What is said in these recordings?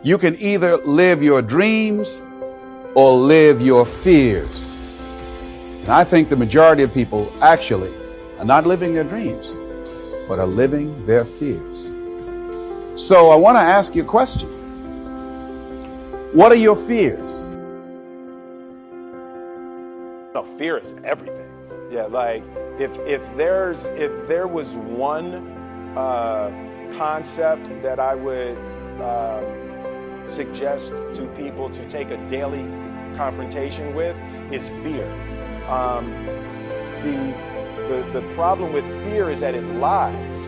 You can either live your dreams or live your fears. And I think the majority of people actually are not living their dreams, but are living their fears. So I want to ask you a question. What are your fears? No, fear is everything. Yeah, like if there was one concept that I would suggest to people to take a daily confrontation with, is fear. The problem with fear is that it lies.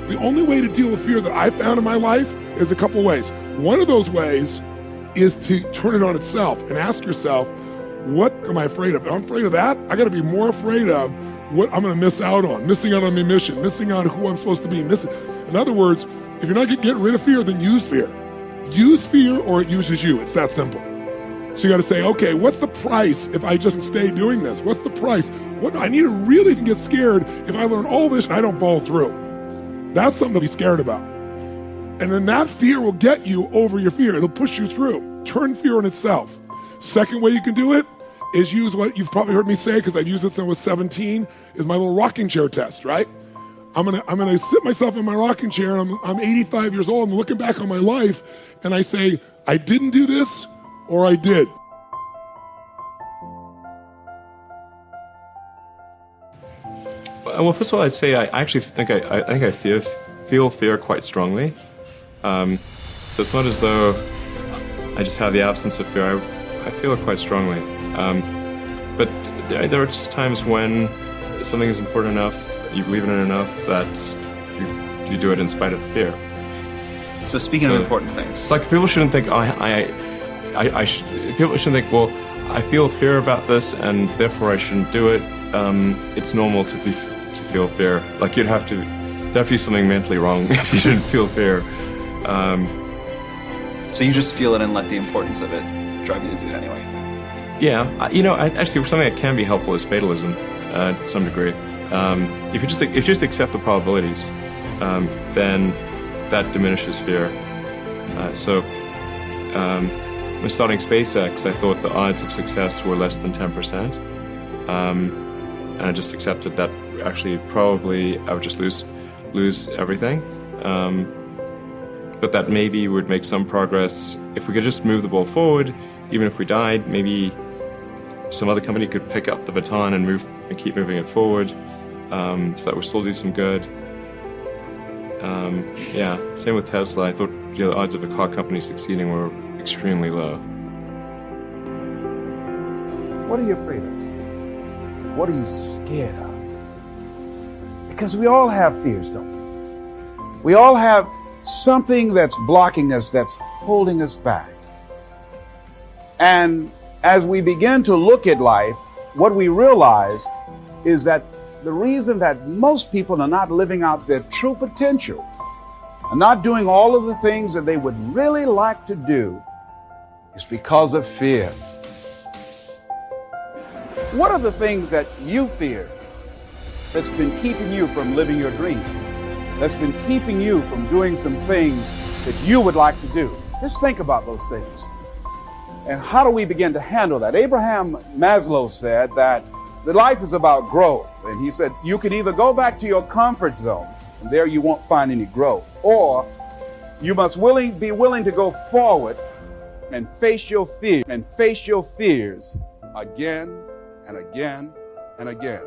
The only way to deal with fear that I've found in my life is a couple ways. One of those ways is to turn it on itself and ask yourself, what am I afraid of? If I'm afraid of that, I got to be more afraid of what I'm going to miss out on, missing out on my mission, missing out on who I'm supposed to be. In other words, if you're not getting rid of fear, then use fear. Use fear or it uses you. It's that simple. So you got to say, okay, what's the price if I just stay doing this? What's the price? What I need to really get scared if I learn all this and I don't follow through. That's something to be scared about. And then that fear will get you over your fear. It'll push you through. Turn fear on itself. Second way you can do it is use what you've probably heard me say, because I've used it since I was 17, is my little rocking chair test, right? I'm gonna sit myself in my rocking chair, and I'm 85 years old, and looking back on my life, and I say, I didn't do this, or I did. Well, first of all, I'd say I actually think I feel fear quite strongly. So it's not as though I just have the absence of fear. I feel it quite strongly. But there are just times when something is important enough, you believe in it enough, that you do it in spite of the fear. So speaking of important things, like people shouldn't think people shouldn't think, well, I feel fear about this and therefore I shouldn't do it. It's normal to feel fear. Like there'd have to be something mentally wrong if you shouldn't feel fear. So you just feel it and let the importance of it drive you to do it anyway. Yeah, actually something that can be helpful is fatalism, to some degree. If you just accept the probabilities, then that diminishes fear. When starting SpaceX, I thought the odds of success were less than 10%, and I just accepted that actually probably I would just lose everything. But that maybe would make some progress if we could just move the ball forward. Even if we died, maybe some other company could pick up the baton and keep moving it forward, so that would still do some good. Yeah, same with Tesla. I thought the odds of a car company succeeding were extremely low. What are you afraid of? What are you scared of? Because we all have fears, don't we? We all have something that's blocking us, that's holding us back. And as we begin to look at life, what we realize is that the reason that most people are not living out their true potential, are not doing all of the things that they would really like to do, is because of fear. What are the things that you fear that's been keeping you from living your dream? That's been keeping you from doing some things that you would like to do? Just think about those things. And how do we begin to handle that? Abraham Maslow said that the life is about growth. And he said, you can either go back to your comfort zone, and there you won't find any growth, or you must be willing to go forward and face your fears again and again and again.